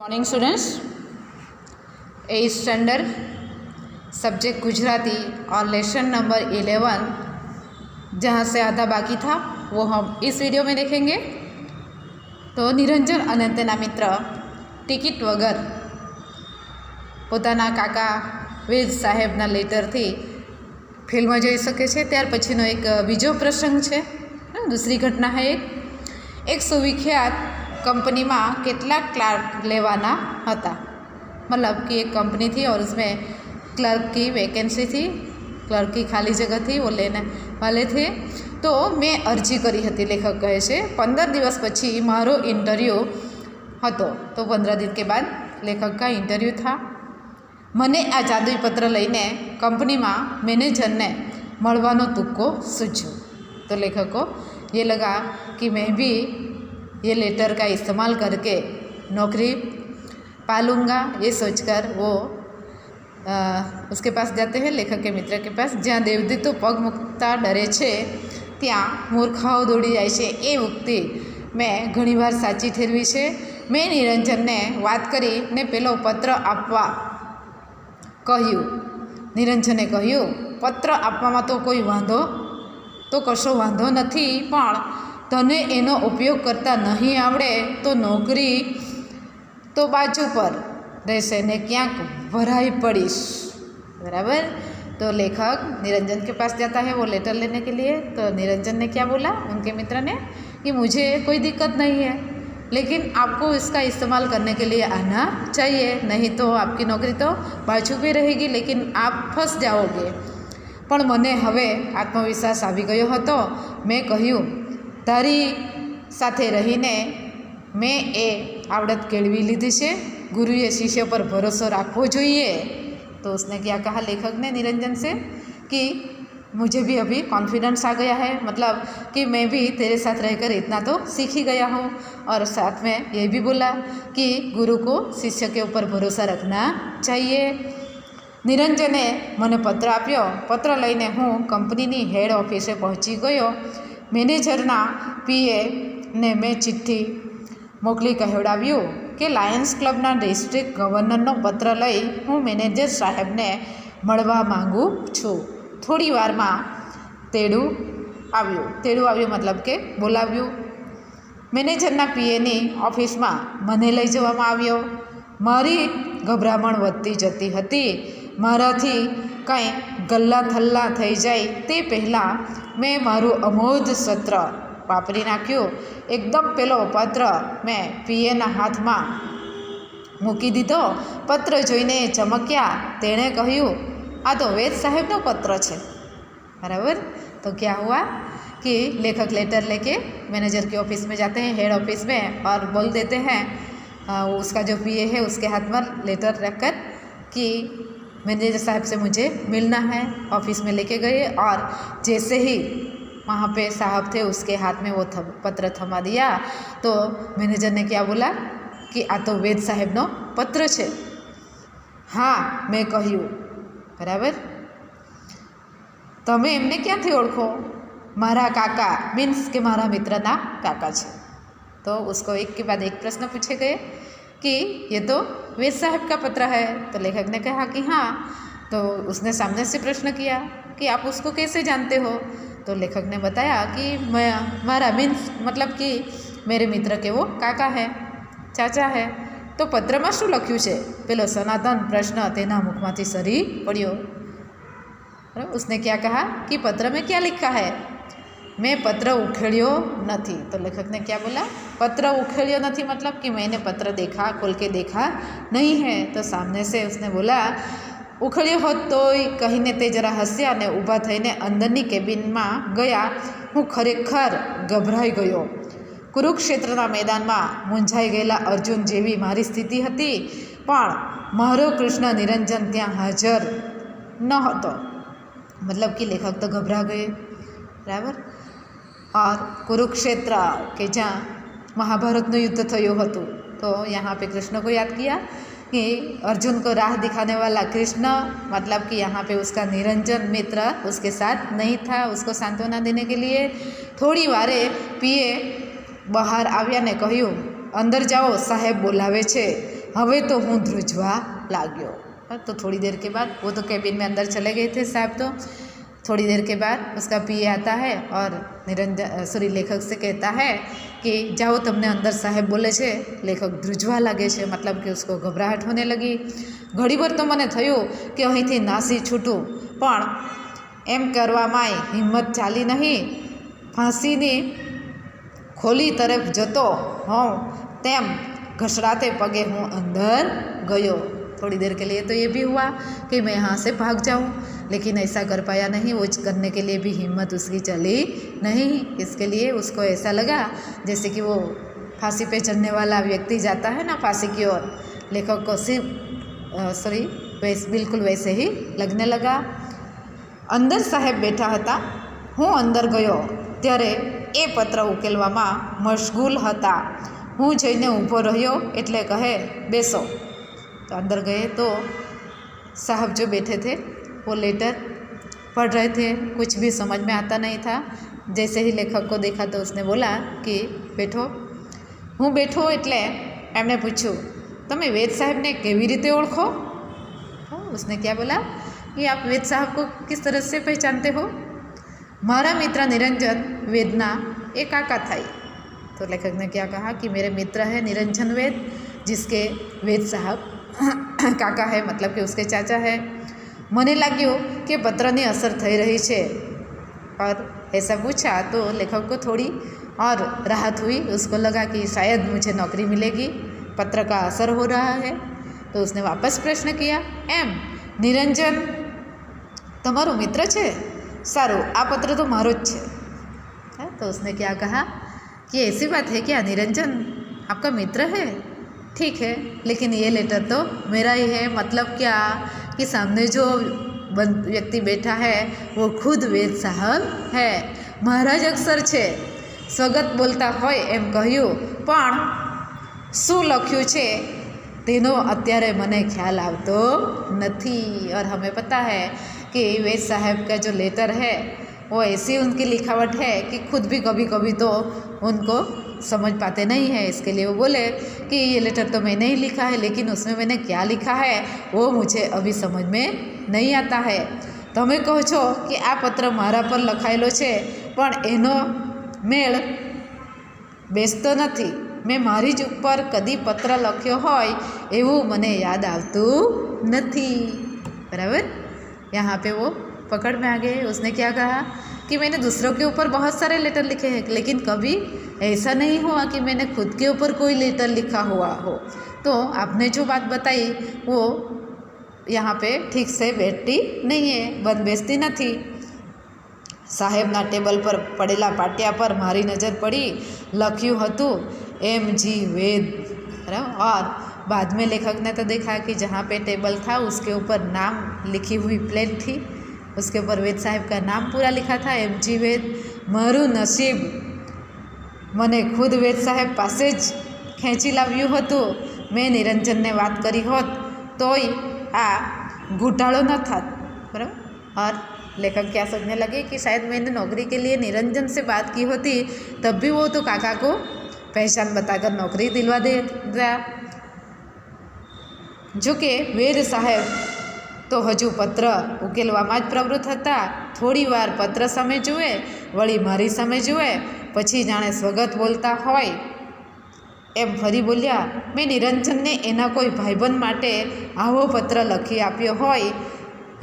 Morning students, 8th standard subject Gujarati और lesson number 11 जहाँ से आधा बाकी था वो हम इस वीडियो में देखेंगे। तो निरंजन અને તેના મિત્ર ટિકિટ વગર પોતાના કાકા વેદ સાહેબના લેટરથી ફિલ્મ જોઈ શકે છે। ત્યાર પછીનો એક બીજો પ્રસંગ છે, दूसरी घटना है। एक सुविख्यात कंपनी में કેટલાક क्लर्क लेवाना था, मतलब कि एक कंपनी थी और उसमें क्लर्क की वैकेंसी थी, क्लर्क की खाली जगह थी, वो लेने वाले थे। तो मैं अर्जी करी थी, लेखक कहे छे 15 दिवस पछी मारो इंटरव्यू हतो। तो 15 दिन के बाद लेखक का इंटरव्यू था। मने आ जादुई पत्र लईने कंपनी में मैनेजर ने मळवानो तुक्को सूझ्यो। तो लेखक को ये लगा कि मैं भी ये लेटर का इस्तेमाल करके नौकरी पालूँगा। ये सोचकर वो उसके पास जाते हैं, लेखक के मित्र के पास, જ્યાં દેવદૂતો પગ મૂકતા ડરે છે ત્યાં મૂર્ખાઓ દોડી જાય છે। એ ઉક્તિ મેં ઘણીવાર સાચી ઠેરવી છે। મેં નિરંજનને વાત કરીને પેલો પત્ર આપવા કહ્યું। નિરંજને કહ્યું, પત્ર આપવામાં તો કોઈ વાંધો तो कशो वांधो नहीं, पण तने एनो उपयोग करता नहीं आवड़े तो नौकरी तो बाजू पर रहेशे ने क्यांक भराई पड़ीश। बराबर। तो लेखक निरंजन के पास जाता है वो लेटर लेने के लिए। तो निरंजन ने क्या बोला उनके मित्र ने कि मुझे कोई दिक्कत नहीं है, लेकिन आपको इसका इस्तेमाल करने के लिए आना चाहिए, नहीं तो आपकी नौकरी तो बाजू पे रहेगी, लेकिन आप फंस जाओगे। पण मने हवे आत्मविश्वास आवी गयो हतो। मैं कह्युं, तारी साथे रहीने मैं ए आवड़त केळवी लीधी छे, गुरुए शिष्य पर भरोसा राखवो जोईए। तो उसने क्या कहा लेखक ने निरंजन से कि मुझे भी अभी कॉन्फिडेंस आ गया है, मतलब कि मैं भी तेरे साथ रहकर इतना तो सीख ही गया हूँ। और साथ में ये भी बोला कि गुरु को शिष्य के ऊपर भरोसा रखना चाहिए। निरंजने मने पत्र आप्यो। पत्र लईने हूँ कंपनी हेड ऑफिसे पहुँची गयो। मैनेजरना पीए ने मैं चिट्ठी मोकली कहेवडाव्युं कि लायन्स क्लबना डिस्ट्रिक्ट गवर्नरनो पत्र लई हूँ मैनेजर साहेब ने मळवा मांगू छूं। थोड़ी वार में तेड़ू आव्युं मतलब के बोलाव्युं। मैनेजरना पीएनी ऑफिस में मने लई जवामां आव्यो। मारी गभरामण वधती जती हती। माराथी कई गल्ला थल्ला थई जाए ते पहला मैं मारू अमोध सत्र वापरी नाख्युं। एकदम पेलो पत्र मैं पीएना हाथ में मूकी दीधो। पत्र जोईने चमक्या। तेणे कह्युं, आ तो वेद साहेबनो पत्र छे। बराबर। तो क्या हुआ कि लेखक लेटर लेके मैनेजर की ऑफिस में जाते हैं, हेड ऑफिस में, और बोल देते हैं उसका जो पीए है उसके हाथ में लेटर रखकर कि मैनेजर साहब से मुझे मिलना है। ऑफिस में लेके गए और जैसे ही वहाँ पे साहब थे उसके हाथ में वो पत्र थमा दिया। तो मैनेजर ने क्या बोला कि आ तो वेद साहेबनो पत्र छे। हाँ, मैं कह्युं। बराबर। तमे एमने क्यांथी ओळखो? मारा काका, मीन्स के मारा मित्रना काका छे। तो उसको एक के बाद एक प्रश्न पूछे गए कि ये तो वेद साहब का पत्र है। तो लेखक ने कहा कि हाँ। तो उसने सामने से प्रश्न किया कि आप उसको कैसे जानते हो? तो लेखक ने बताया कि मैं मारा मीन्स मतलब कि मेरे मित्र के वो काका है, चाचा है। तो पत्र में शुं लख्युं छे? पेलो सनातन प्रश्न तेना मुखमांथी सरी पड्यो। उसने क्या कहा कि पत्र में क्या लिखा है? मैं पत्र उखेड़ियो नहीं। तो लेखक ने क्या बोला? पत्र उखेड़ियो नहीं मतलब कि मैंने पत्र देखा, खोल के देखा नहीं है। तो सामने से उसने बोला, उखेड़ियो होत तो कहीने ते जरा हस्या ने ऊभा थईने अंदरनी केबिन में गया। हूँ खरेखर गभराई गयो। कुरुक्षेत्रना मैदान में मूंझाई गયેલા अर्जुन जेवी मारी स्थिति हती, पण मारो कृष्ण निरंजन त्यां हाजर न हतो। मतलब कि लेखक तो घबरा गए। बराबर। और कुरुक्षेत्र के जहाँ महाभारतનું युद्ध થયું હતું, तो यहाँ पे कृष्ण को याद किया कि अर्जुन को राह दिखाने वाला कृष्ण, मतलब कि यहाँ पे उसका निरंजन मित्र उसके साथ नहीं था उसको सांत्वना देने के लिए। थोड़ी वारे पीए बहार आव्या ने कह्युं, अंदर जाओ, साहेब बोलावे छे। हवे तो हूँ ध्रुजवा लाग्यो। तो थोड़ी देर के बाद वो तो कैबिन में अंदर चले गए थे साहब। तो थोड़ी देर के बाद उसका पीए आता है और लेखक से कहता है कि जाओ, तमने अंदर साहेब बोले छे। लेखक ध्रुजवा लगे छे, मतलब कि उसको घबराहट होने लगी। घड़ी भर तो मने थयुं कि अहींथी नासी छूटूं, पण एम करवामांय हिम्मत चाली नहीं। फांसीनी खोली तरफ जतो हों तेम घसड़ाते पगे हूँ अंदर गयो। थोड़ी देर के लिए तो ये भी हुआ कि मैं यहाँ से भाग जाऊँ, लेकिन ऐसा कर पाया नहीं। वो करने के लिए भी हिम्मत उसकी चली नहीं। इसके लिए उसको ऐसा लगा जैसे कि वो फांसी पे चढ़ने वाला व्यक्ति जाता है ना फांसी की ओर, लेखक को बिल्कुल वैसे ही लगने लगा। अंदर साहेब बैठा हता, हूँ अंदर गयो त्यारे ए पत्र उकेलवामां मशगूल हता। हूँ जईने ऊभो रह्यो एटले कहे बेसो। तो अंदर गए तो साहब जो बैठे थे वो लेटर पढ़ रहे थे। कुछ भी समझ में आता नहीं था। जैसे ही लेखक को देखा तो उसने बोला कि बैठो। हूँ बैठो एटले एमणे पूछ्યું, तमे वेद साहेब ने केवी रीते ओळखो? उसने क्या बोला कि आप वेद साहब को किस तरह से पहचानते हो? मारा मित्र निरंजन वेदना ए काका थाई। तो लेखक ने क्या कहा कि मेरे मित्र है निरंजन वेद, जिसके वेद साहब काका है, मतलब कि उसके चाचा है। मने लाग्यो कि पत्रनी असर थई रही है और ऐसा पूछा तो लेखक को थोड़ी और राहत हुई। उसको लगा कि शायद मुझे नौकरी मिलेगी, पत्र का असर हो रहा है। तो उसने वापस प्रश्न किया, एम निरंजन तमारो मित्र छे? सारू, आ पत्र तो मारो ज छे। तो उसने क्या कहा कि ऐसी बात है क्या निरंजन, आपका मित्र है? ठीक है, लेकिन ये लेटर तो मेरा ही है। मतलब क्या कि सामने जो व्यक्ति बैठा है वो खुद वेद साहब है। महाराज अक्षर छे, स्वगत बोलता होय एम कह्युं, पण शुं लख्युं छे तेनो अत्यारे मने ख्याल आवतो नथी। और हमें पता है कि वेद साहब का जो लेटर है वो ऐसी उनकी लिखावट है कि खुद भी कभी कभी तो उनको समझ पाते नहीं है। इसके लिए वो बोले कि ये लेटर तो मैंने ही लिखा है, लेकिन उसमें मैंने क्या लिखा है वो मुझे अभी समझ में नहीं आता है। तमे कहो छो कि आ पत्र मारा पर लखायेलो छे, पण एनो मेळ बेसतो नथी। मैं मारी ज ऊपर कदी पत्र लख्यो होय एवुं मने याद आवतुं नथी। बराबर, यहाँ पे वो पकड़ में आ गए। उसने क्या कहा कि मैंने दूसरों के ऊपर बहुत सारे लेटर लिखे हैं, लेकिन कभी ऐसा नहीं हुआ कि मैंने खुद के ऊपर कोई लेटर लिखा हुआ हो। तो आपने जो बात बताई वो यहाँ पे ठीक से बैठती नहीं है, बंद बेचती नहीं। साहेबना टेबल पर पड़ेला पाटिया पर मारी नज़र पड़ी, लख्યું હતું MG वेद। और बाद में लेखक ने तो देखा कि जहाँ पे टेबल था उसके ऊपर नाम लिखी हुई प्लेट थी, उसके ऊपर वेद साहब का नाम पूरा लिखा था, MG वेद। मारू नसीब मने खुद वेद साहेब पासे ज खेंची लाव्યું હતું। मैं निरंजन ने बात करी होत तोय आ घोटाळो न थात। बराबर। और लेखक क्या सोचने लगे कि शायद मैंने नौकरी के लिए निरंजन से बात की होती तब भी वो तो काका को पहचान बताकर नौकरी दिलवा देता। जो कि वेद साहेब तो हजू पत्र उकेलवामां ज प्रवृत्त हता। थोड़ी वार पत्र सामे जुए, वળી मारी सामे जुए, पछी जाणे स्वगत बोलता होय एम फरी बोल्या, मैं निरंजन ने एना कोई भाईबंध माटे आवो पत्र लखी आप्यो होय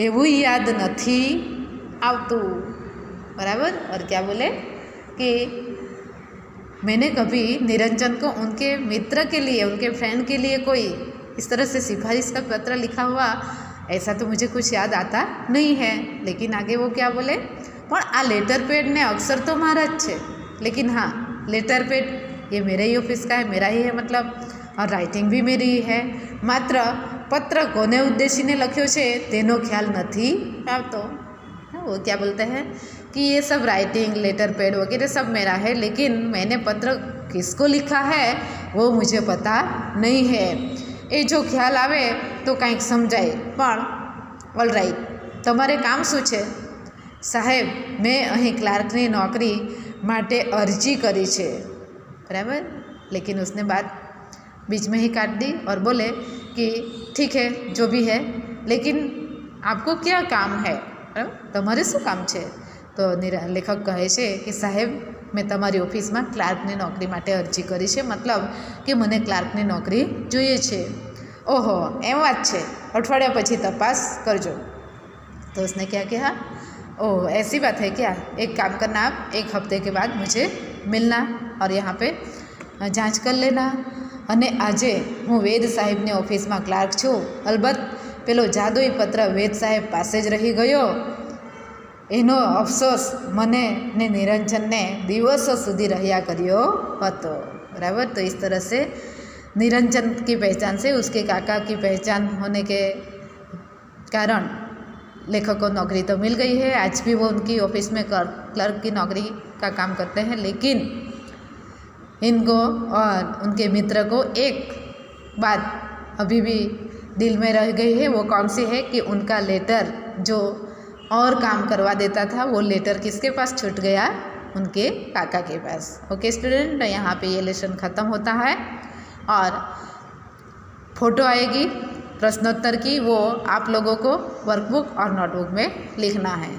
एवुं याद नथी आवतुं। बराबर। और क्या बोले कि मैंने कभी निरंजन को उनके मित्र के लिए, उनके फ्रेंड के लिए कोई इस तरह से सिफारिश का पत्र लिखा हुआ ऐसा तो मुझे कुछ याद आता नहीं है। लेकिन आगे वो क्या बोले, पण आ लेटर पेड ने अक्षर तो मारा ज छे, लेकिन हाँ लेटर पेड ये मेरे ही ऑफिस का है, मेरा ही है मतलब, और राइटिंग भी मेरी ही है। मात्र पत्र कोने उद्देशीने लख्यो छे तेनो ख्याल नहीं आवतो। वो क्या बोलते हैं कि ये सब राइटिंग लेटर पेड वगैरह सब मेरा है, लेकिन मैंने पत्र किसको लिखा है वो मुझे पता नहीं है। ये जो ख्याल आवे तो कंईक समझाय, पण ऑलराइट तमारे काम शुं छे? साहेब मैं अहीं क्लार्कनी नौकरी माटे अरजी करी छे। बराबर। लेकिन उसने बात बीच में ही काट दी और बोले कि ठीक है जो भी है, लेकिन आपको क्या काम है, તમારે શું કામ છે? તો લેખક કહે છે કે સાહેબ મેં તમારી ઓફિસમાં ક્લાર્કની નોકરી માટે અરજી કરી છે, મતલબ કે મને ક્લાર્કની નોકરી જોઈએ છે. ઓહો એમ વાત છે, અઠવાડિયા પછી તપાસ કરજો. तो उसने क्या कहा, ओह ऐसी बात है क्या, एक काम करना आप 1 हफ्ते के बाद मुझे मिलना और यहाँ पे जांच कर लेना. અને આજે હું વેદ સાહેબની ઓફિસમાં ક્લાર્ક છું. અલબત્ત પેલો જાદુઈ પત્ર વેદ સાહેબ પાસે જ રહી ગયો, એનો અફસોસ મને ને નિરંજનને દિવસો સુધી રહ્યા કર્યો હતો. बराबर. तो इस तरह से निरंजन की पहचान से उसके काका की पहचान होने के कारण लेखक को नौकरी तो मिल गई है. आज भी वो उनकी ऑफिस में क्लर्क की नौकरी का काम करते हैं, लेकिन इनको और उनके मित्र को एक बात अभी भी दिल में रह गई है. वो कौन सी है कि उनका लेटर जो और काम करवा देता था, वो लेटर किसके पास छूट गया, उनके काका के पास. ओके स्टूडेंट, यहाँ पे ये लेसन ख़त्म होता है और फ़ोटो आएगी प्रश्नोत्तर की, वो आप लोगों को वर्कबुक और नोटबुक में लिखना है.